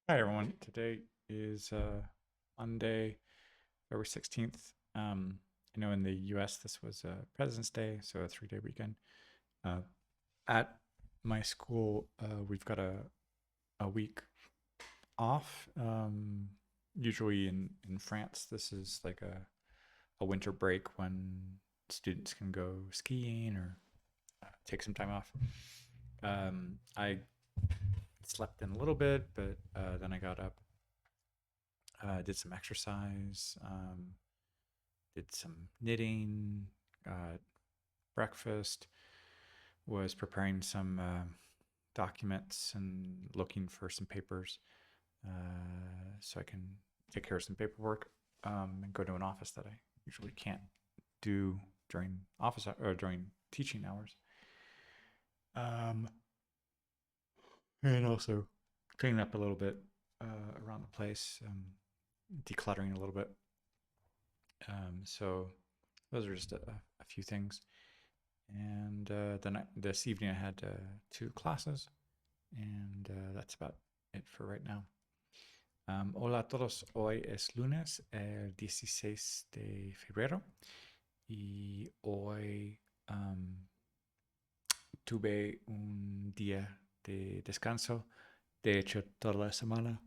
Hi everyone. Today is Monday, February 16th. I know in the US this was President's Day, so a 3-day weekend. Uh, at my school, we've got a week off. Usually in France, this is like a winter break when students can go skiing or take some time off. I slept in a little bit, but then I got up, did some exercise, did some knitting, got breakfast, was preparing some documents and looking for some papers so I can take care of some paperwork and go to an office that I usually can't do during office or during teaching hours. Um, and also cleaning up a little bit around the place, decluttering a little bit. So those are just a few things. And then this evening I had two classes, and that's about it for right now. Hola a todos, hoy es lunes, el 16 de febrero, y hoy tuve un día de descanso. De hecho, toda la semana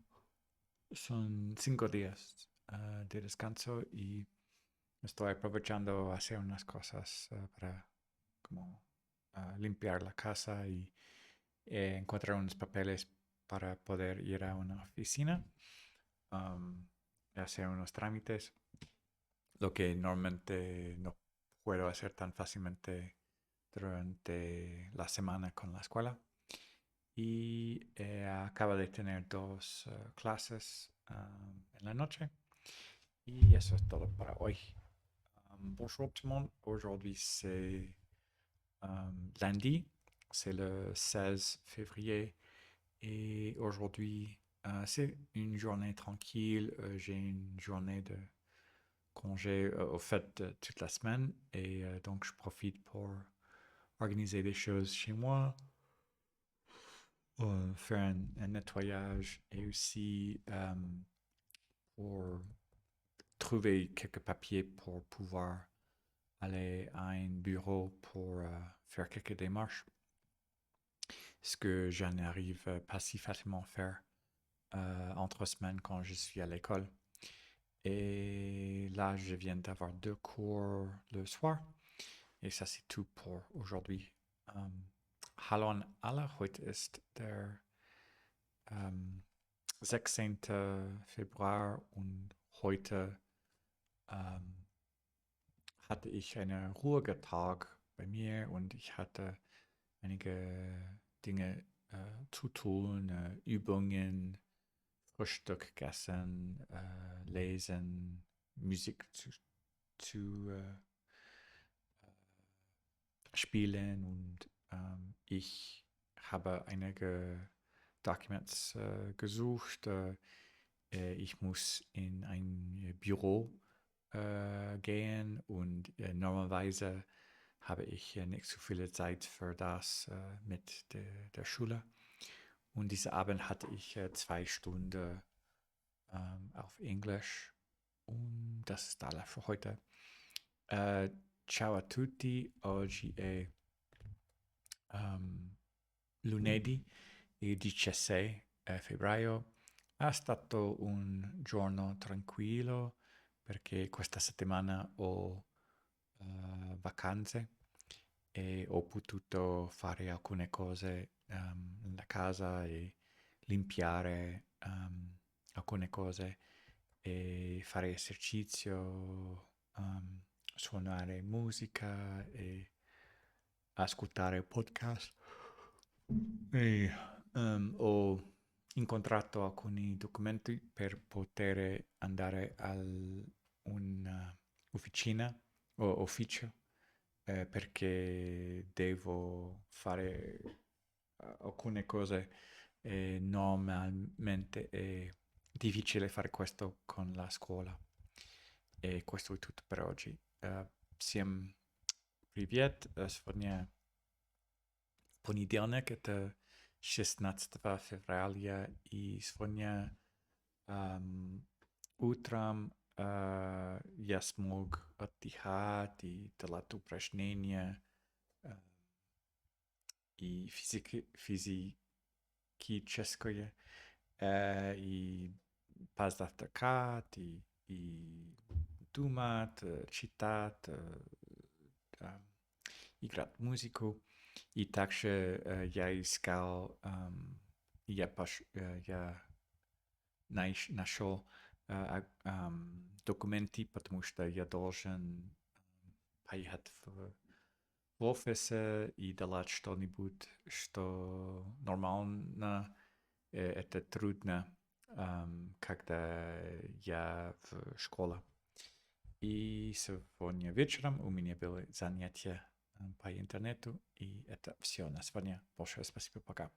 son 5 días de descanso y estoy aprovechando a hacer unas cosas para como limpiar la casa y encontrar unos papeles para poder ir a una oficina, um, hacer unos trámites, lo que normalmente no puedo hacer tan fácilmente durante la semana con la escuela. Y acaba de tener dos clases en la noche. Y eso es todo para hoy. Bonjour tout le monde. Aujourd'hui, c'est lundi. C'est le 16 février. Et aujourd'hui, c'est une journée tranquille. J'ai une journée de congé au fait toute la semaine. Et donc, je profite pour organiser des choses chez moi, faire un nettoyage et aussi pour trouver quelques papiers pour pouvoir aller à un bureau pour faire quelques démarches. Ce que je n'arrive pas si facilement à faire entre semaines quand je suis à l'école. Et là, je viens d'avoir 2 cours le soir. Et ça, c'est tout pour aujourd'hui. Hallo an alle, heute ist der 16. Februar und heute ähm, hatte ich einen ruhigen Tag bei mir und ich hatte einige Dinge zu tun, Übungen, Frühstück gegessen, lesen, Musik zu spielen und ich habe einige Documents gesucht. Ich muss in ein Büro gehen und normalerweise habe ich nicht so viel Zeit für das mit der Schule. Und diese Abend hatte ich 2 Stunden auf Englisch und das ist alles für heute. Eh, ciao a tutti, oggi è lunedì, il 16 febbraio. È stato un giorno tranquillo perché questa settimana ho vacanze e ho potuto fare alcune cose nella casa e limpiare alcune cose e fare esercizio, suonare musica e ascoltare podcast. E ho incontrato alcuni documenti per poter andare a un'officina o ufficio perché devo fare alcune cose e normalmente è difficile fare questo con la scuola. И questo è tutto per oggi. Всем привет! Сегодня понедельник, это 16 февраля, и сегодня утром я смог отдыхать и делать упражнения и физическое, и позавтракать, и думать, читать, играть музыку. И также я искал, я нашел документы, потому что я должен поехать в офис и делать что-нибудь, что нормально, это трудно, когда я в школе. И сегодня вечером у меня было занятие по интернету, и это все на сегодня. Большое спасибо, пока.